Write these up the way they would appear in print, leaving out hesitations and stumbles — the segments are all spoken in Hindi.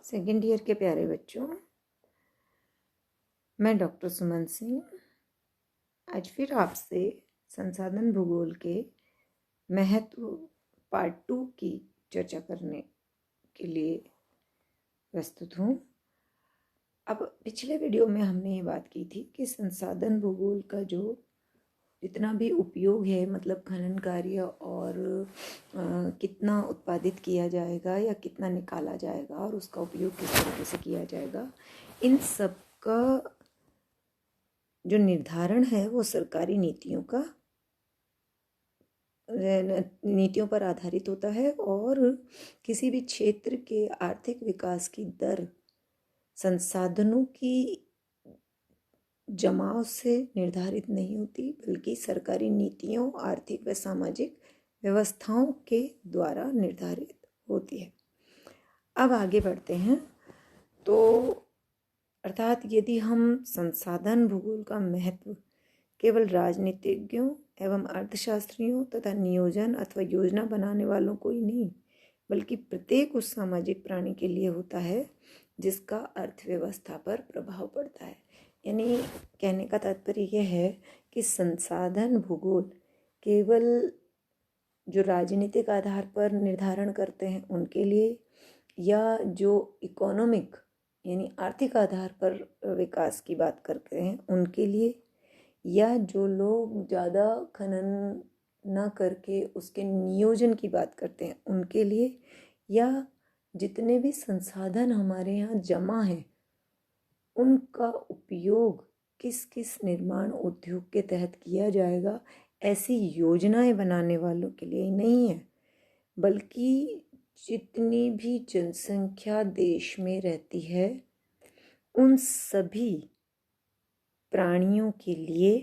सेकेंड ईयर के प्यारे बच्चों, मैं डॉक्टर सुमन सिंह आज फिर आपसे संसाधन भूगोल के महत्व पार्ट 2 की चर्चा करने के लिए प्रस्तुत हूँ। अब पिछले वीडियो में हमने ये बात की थी कि संसाधन भूगोल का जो जितना भी उपयोग है, मतलब खनन कार्य और कितना उत्पादित किया जाएगा या कितना निकाला जाएगा और उसका उपयोग किस तरीके से किया जाएगा, इन सब का जो निर्धारण है वो सरकारी नीतियों पर आधारित होता है और किसी भी क्षेत्र के आर्थिक विकास की दर संसाधनों की जमाव से निर्धारित नहीं होती, बल्कि सरकारी नीतियों, आर्थिक व सामाजिक व्यवस्थाओं के द्वारा निर्धारित होती है। अब आगे बढ़ते हैं। तो अर्थात यदि हम संसाधन भूगोल का महत्व केवल राजनीतिज्ञों एवं अर्थशास्त्रियों तथा नियोजन अथवा योजना बनाने वालों को ही नहीं, बल्कि प्रत्येक उस सामाजिक प्राणी के लिए होता है जिसका अर्थव्यवस्था पर प्रभाव पड़ता है। यानी कहने का तात्पर्य यह है कि संसाधन भूगोल केवल जो राजनीतिक आधार पर निर्धारण करते हैं उनके लिए, या जो इकोनॉमिक यानी आर्थिक आधार पर विकास की बात करते हैं उनके लिए, या जो लोग ज़्यादा खनन न करके उसके नियोजन की बात करते हैं उनके लिए, या जितने भी संसाधन हमारे यहाँ जमा हैं उनका उपयोग किस किस निर्माण उद्योग के तहत किया जाएगा, ऐसी योजनाएं बनाने वालों के लिए नहीं है, बल्कि जितनी भी जनसंख्या देश में रहती है उन सभी प्राणियों के लिए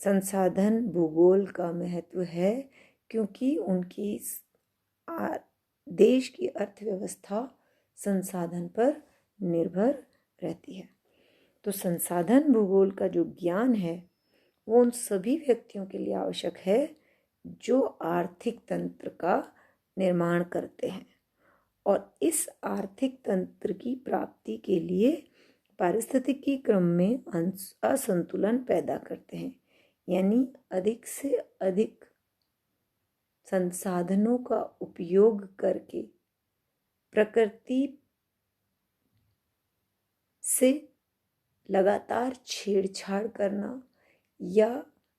संसाधन भूगोल का महत्व है, क्योंकि उनकी देश की अर्थव्यवस्था संसाधन पर निर्भर रहती है। तो संसाधन भूगोल का जो ज्ञान है वो उन सभी व्यक्तियों के लिए आवश्यक है जो आर्थिक तंत्र का निर्माण करते हैं और इस आर्थिक तंत्र की प्राप्ति के लिए पारिस्थितिकी क्रम में असंतुलन पैदा करते हैं। यानी अधिक से अधिक संसाधनों का उपयोग करके प्रकृति से लगातार छेड़छाड़ करना या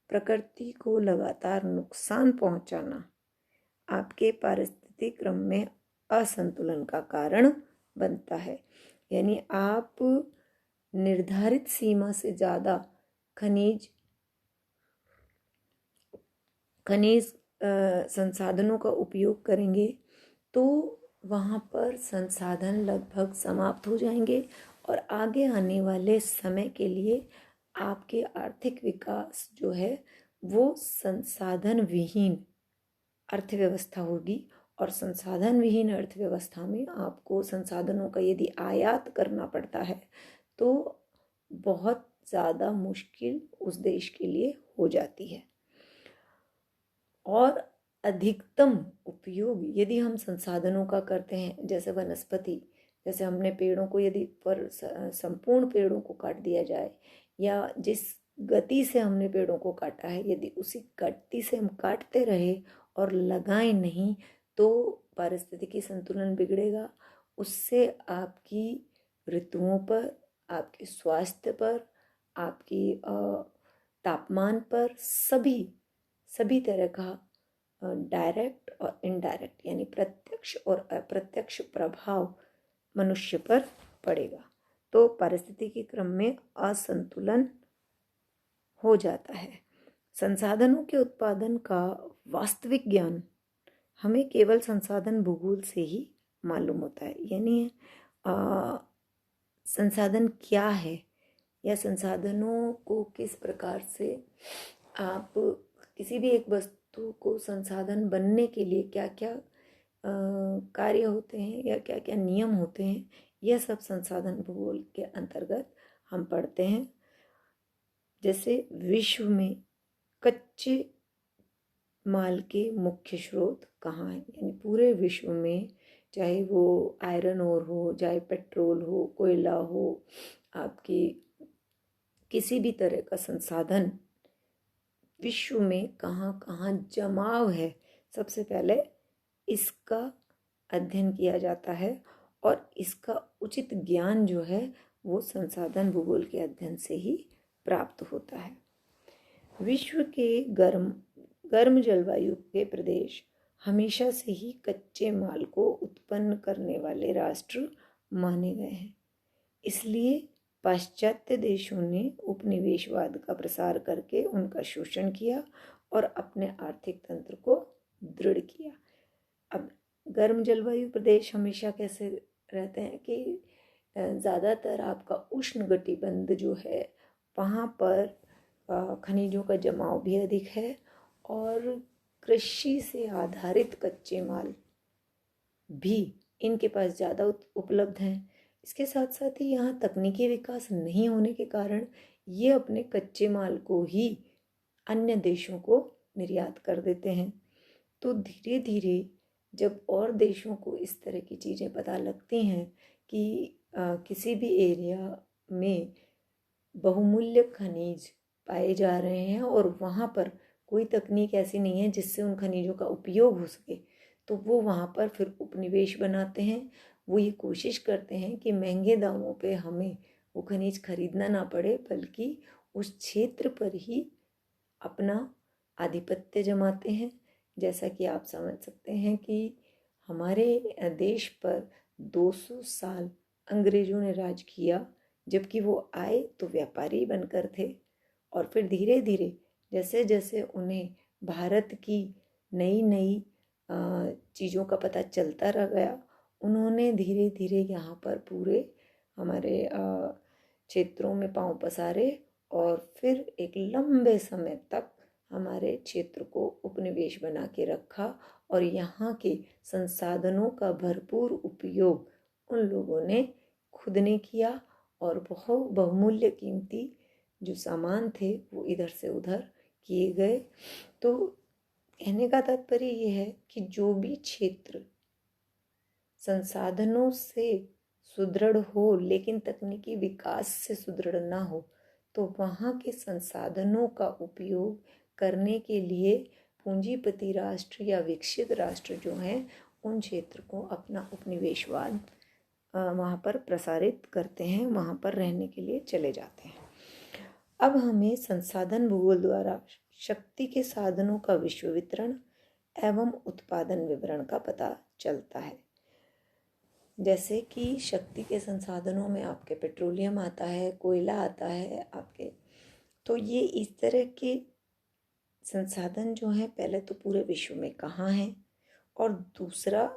प्रकृति को लगातार नुकसान पहुंचाना आपके पारिस्थितिक क्रम में असंतुलन का कारण बनता है। यानी आप निर्धारित सीमा से ज़्यादा खनिज संसाधनों का उपयोग करेंगे तो वहाँ पर संसाधन लगभग समाप्त हो जाएंगे और आगे आने वाले समय के लिए आपके आर्थिक विकास जो है वो संसाधन विहीन अर्थव्यवस्था होगी। और संसाधन विहीन अर्थव्यवस्था में आपको संसाधनों का यदि आयात करना पड़ता है तो बहुत ज़्यादा मुश्किल उस देश के लिए हो जाती है। और अधिकतम उपयोग यदि हम संसाधनों का करते हैं, जैसे वनस्पति, जैसे हमने पेड़ों को यदि पर संपूर्ण पेड़ों को काट दिया जाए, या जिस गति से हमने पेड़ों को काटा है यदि उसी गति से हम काटते रहे और लगाएं नहीं तो पारिस्थितिकी संतुलन बिगड़ेगा। उससे आपकी ऋतुओं पर, आपके स्वास्थ्य पर, आपकी तापमान पर सभी तरह का डायरेक्ट और इनडायरेक्ट यानी प्रत्यक्ष और अप्रत्यक्ष प्रभाव मनुष्य पर पड़ेगा। तो पारिस्थितिकी क्रम में असंतुलन हो जाता है। संसाधनों के उत्पादन का वास्तविक ज्ञान हमें केवल संसाधन भूगोल से ही मालूम होता है। यानी संसाधन क्या है या संसाधनों को किस प्रकार से आप किसी भी एक वस्तु को संसाधन बनने के लिए क्या क्या कार्य होते हैं या क्या क्या नियम होते हैं, यह सब संसाधन भूगोल के अंतर्गत हम पढ़ते हैं। जैसे विश्व में कच्चे माल के मुख्य स्रोत कहाँ हैं, यानी पूरे विश्व में चाहे वो आयरन ओर हो, चाहे पेट्रोल हो, कोयला हो, आपकी किसी भी तरह का संसाधन विश्व में कहाँ कहाँ जमाव है, सबसे पहले इसका अध्ययन किया जाता है और इसका उचित ज्ञान जो है वो संसाधन भूगोल के अध्ययन से ही प्राप्त होता है। विश्व के गर्म जलवायु के प्रदेश हमेशा से ही कच्चे माल को उत्पन्न करने वाले राष्ट्र माने गए हैं। इसलिए पाश्चात्य देशों ने उपनिवेशवाद का प्रसार करके उनका शोषण किया और अपने आर्थिक तंत्र को दृढ़ किया। अब गर्म जलवायु प्रदेश हमेशा कैसे रहते हैं कि ज़्यादातर आपका उष्ण कटिबंध जो है वहाँ पर खनिजों का जमाव भी अधिक है और कृषि से आधारित कच्चे माल भी इनके पास ज़्यादा उपलब्ध हैं। इसके साथ साथ ही यहाँ तकनीकी विकास नहीं होने के कारण ये अपने कच्चे माल को ही अन्य देशों को निर्यात कर देते हैं। तो धीरे धीरे जब और देशों को इस तरह की चीज़ें पता लगती हैं कि किसी भी एरिया में बहुमूल्य खनिज पाए जा रहे हैं और वहाँ पर कोई तकनीक ऐसी नहीं है जिससे उन खनिजों का उपयोग हो सके, तो वो वहाँ पर फिर उपनिवेश बनाते हैं। वो ये कोशिश करते हैं कि महंगे दामों पे हमें वो खनिज खरीदना ना पड़े, बल्कि उस क्षेत्र पर ही अपना आधिपत्य जमाते हैं। जैसा कि आप समझ सकते हैं कि हमारे देश पर 200 साल अंग्रेज़ों ने राज किया, जबकि वो आए तो व्यापारी बनकर थे और फिर धीरे धीरे जैसे जैसे उन्हें भारत की नई नई चीज़ों का पता चलता रह गया, उन्होंने धीरे धीरे यहाँ पर पूरे हमारे क्षेत्रों में पांव पसारे और फिर एक लंबे समय तक हमारे क्षेत्र को उपनिवेश बना के रखा और यहाँ के संसाधनों का भरपूर उपयोग उन लोगों ने खुद ने किया और बहुत बहुमूल्य कीमती जो सामान थे वो इधर से उधर किए गए। तो कहने का तात्पर्य ये है कि जो भी क्षेत्र संसाधनों से सुदृढ़ हो लेकिन तकनीकी विकास से सुदृढ़ ना हो, तो वहाँ के संसाधनों का उपयोग करने के लिए पूंजीपति राष्ट्र या विकसित राष्ट्र जो हैं उन क्षेत्र को अपना उपनिवेशवाद वहाँ पर प्रसारित करते हैं, वहाँ पर रहने के लिए चले जाते हैं। अब हमें संसाधन भूगोल द्वारा शक्ति के साधनों का विश्व वितरण एवं उत्पादन विवरण का पता चलता है। जैसे कि शक्ति के संसाधनों में आपके पेट्रोलियम आता है, कोयला आता है आपके, तो ये इस तरह के संसाधन जो हैं पहले तो पूरे विश्व में कहाँ हैं और दूसरा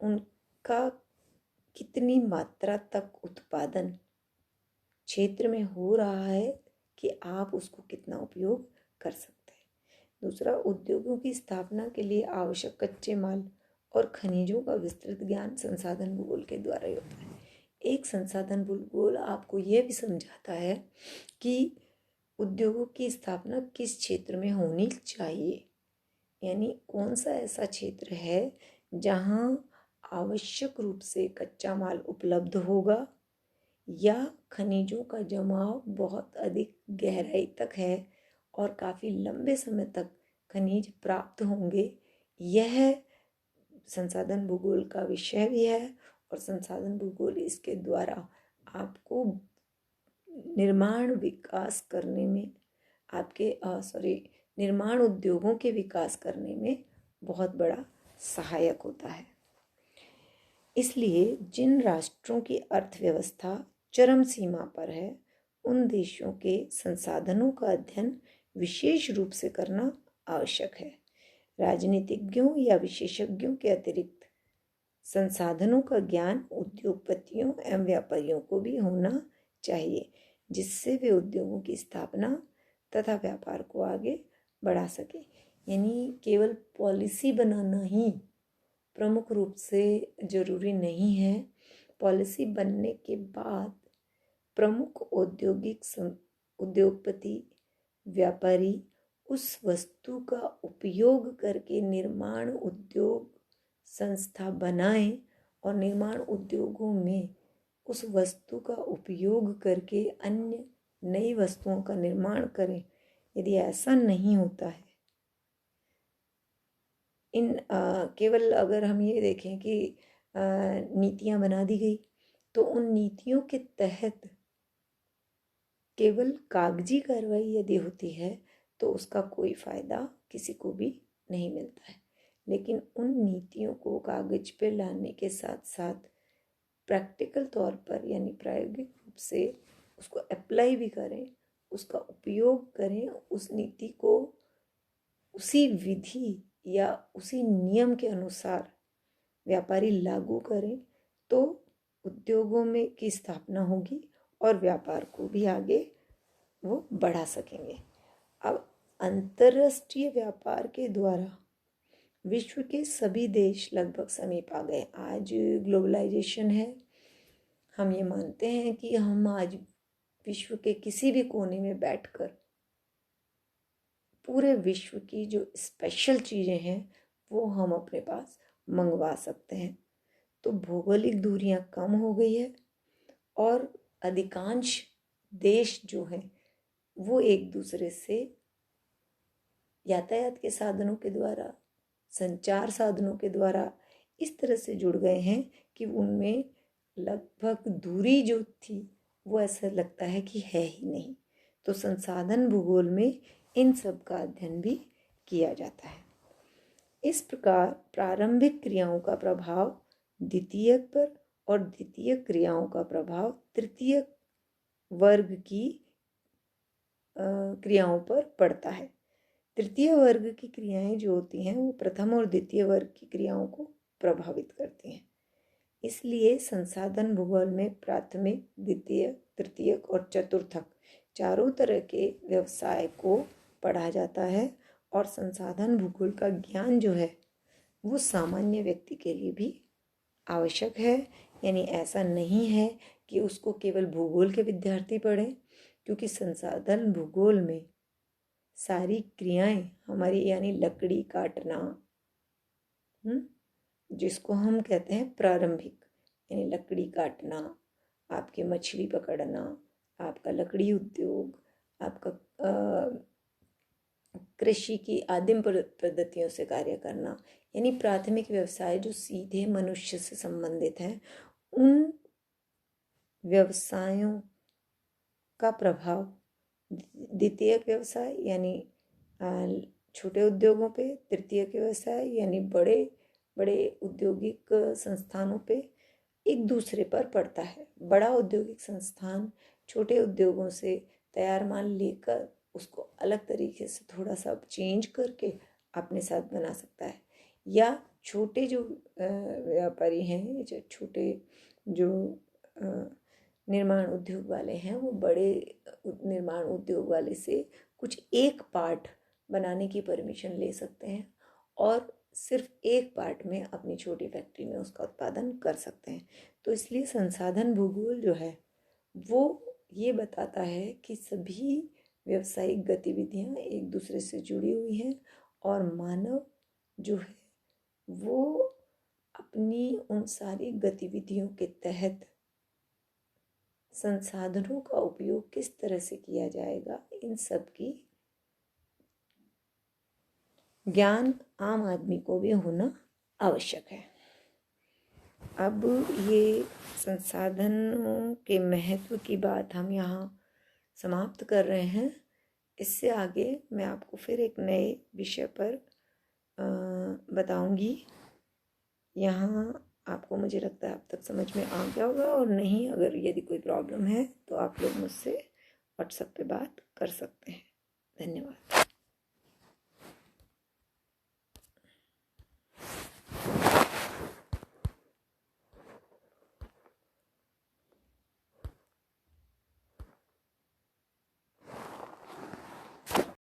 उनका कितनी मात्रा तक उत्पादन क्षेत्र में हो रहा है कि आप उसको कितना उपयोग कर सकते हैं। दूसरा, उद्योगों की स्थापना के लिए आवश्यक कच्चे माल और खनिजों का विस्तृत ज्ञान संसाधन भूगोल के द्वारा ही होता है। एक संसाधन भूगोल आपको यह भी समझाता है कि उद्योगों की स्थापना किस क्षेत्र में होनी चाहिए, यानी कौन सा ऐसा क्षेत्र है जहाँ आवश्यक रूप से कच्चा माल उपलब्ध होगा या खनिजों का जमाव बहुत अधिक गहराई तक है और काफ़ी लंबे समय तक खनिज प्राप्त होंगे। यह संसाधन भूगोल का विषय भी है और संसाधन भूगोल इसके द्वारा आपको निर्माण विकास करने में निर्माण उद्योगों के विकास करने में बहुत बड़ा सहायक होता है। इसलिए जिन राष्ट्रों की अर्थव्यवस्था चरम सीमा पर है उन देशों के संसाधनों का अध्ययन विशेष रूप से करना आवश्यक है। राजनीतिज्ञों या विशेषज्ञों के अतिरिक्त संसाधनों का ज्ञान उद्योगपतियों एवं व्यापारियों को भी होना चाहिए, जिससे वे उद्योगों की स्थापना तथा व्यापार को आगे बढ़ा सके। यानी केवल पॉलिसी बनाना ही प्रमुख रूप से जरूरी नहीं है। पॉलिसी बनने के बाद प्रमुख उद्योगपति व्यापारी उस वस्तु का उपयोग करके निर्माण उद्योग संस्था बनाएं और निर्माण उद्योगों में उस वस्तु का उपयोग करके अन्य नई वस्तुओं का निर्माण करें। यदि ऐसा नहीं होता है, केवल अगर हम ये देखें कि नीतियां बना दी गई, तो उन नीतियों के तहत केवल कागजी कार्रवाई यदि होती है तो उसका कोई फ़ायदा किसी को भी नहीं मिलता है। लेकिन उन नीतियों को कागज पे लाने के साथ साथ प्रैक्टिकल तौर पर यानी प्रायोगिक रूप से उसको अप्लाई भी करें, उसका उपयोग करें, उस नीति को उसी विधि या उसी नियम के अनुसार व्यापारी लागू करें, तो उद्योगों में की स्थापना होगी और व्यापार को भी आगे वो बढ़ा सकेंगे। अब अंतर्राष्ट्रीय व्यापार के द्वारा विश्व के सभी देश लगभग समीप आ गए। आज ग्लोबलाइजेशन है, हम ये मानते हैं कि हम आज विश्व के किसी भी कोने में बैठकर पूरे विश्व की जो स्पेशल चीज़ें हैं वो हम अपने पास मंगवा सकते हैं। तो भौगोलिक दूरियां कम हो गई है और अधिकांश देश जो हैं वो एक दूसरे से यातायात के साधनों के द्वारा, संचार साधनों के द्वारा इस तरह से जुड़ गए हैं कि उनमें लगभग दूरी जो थी वो ऐसा लगता है कि है ही नहीं। तो संसाधन भूगोल में इन सब का अध्ययन भी किया जाता है। इस प्रकार प्रारंभिक क्रियाओं का प्रभाव द्वितीयक पर और द्वितीयक क्रियाओं का प्रभाव तृतीय वर्ग की क्रियाओं पर पड़ता है। तृतीय वर्ग की क्रियाएं जो होती हैं वो प्रथम और द्वितीय वर्ग की क्रियाओं को प्रभावित करती हैं। इसलिए संसाधन भूगोल में प्राथमिक, द्वितीय, तृतीयक और चतुर्थक चारों तरह के व्यवसाय को पढ़ा जाता है। और संसाधन भूगोल का ज्ञान जो है वो सामान्य व्यक्ति के लिए भी आवश्यक है। यानी ऐसा नहीं है कि उसको केवल भूगोल के विद्यार्थी पढ़ें, क्योंकि संसाधन भूगोल में सारी क्रियाएं हमारी, यानी लकड़ी काटना, जिसको हम कहते हैं प्रारंभिक, यानी लकड़ी काटना, आपके मछली पकड़ना, आपका लकड़ी उद्योग, आपका कृषि की आदिम पद्धतियों से कार्य करना, यानी प्राथमिक व्यवसाय जो सीधे मनुष्य से संबंधित हैं, उन व्यवसायों का प्रभाव द्वितीयक व्यवसाय यानी छोटे उद्योगों पे, तृतीयक व्यवसाय यानी बड़े बड़े औद्योगिक संस्थानों पे एक दूसरे पर पड़ता है। बड़ा औद्योगिक संस्थान छोटे उद्योगों से तैयार माल लेकर उसको अलग तरीके से थोड़ा सा चेंज करके अपने साथ बना सकता है, या छोटे जो व्यापारी हैं, जो छोटे जो निर्माण उद्योग वाले हैं, वो बड़े निर्माण उद्योग वाले से कुछ एक पार्ट बनाने की परमिशन ले सकते हैं और सिर्फ एक पार्ट में अपनी छोटी फैक्ट्री में उसका उत्पादन कर सकते हैं। तो इसलिए संसाधन भूगोल जो है वो ये बताता है कि सभी व्यावसायिक गतिविधियां एक दूसरे से जुड़ी हुई हैं और मानव जो है वो अपनी उन सारी गतिविधियों के तहत संसाधनों का उपयोग किस तरह से किया जाएगा, इन सब की ज्ञान आम आदमी को भी होना आवश्यक है। अब ये संसाधनों के महत्व की बात हम यहाँ समाप्त कर रहे हैं। इससे आगे मैं आपको फिर एक नए विषय पर बताऊंगी। यहाँ आपको मुझे लगता है अब तक समझ में आ गया होगा, और नहीं अगर यदि कोई प्रॉब्लम है तो आप लोग मुझसे व्हाट्सएप पे बात कर सकते हैं। धन्यवाद।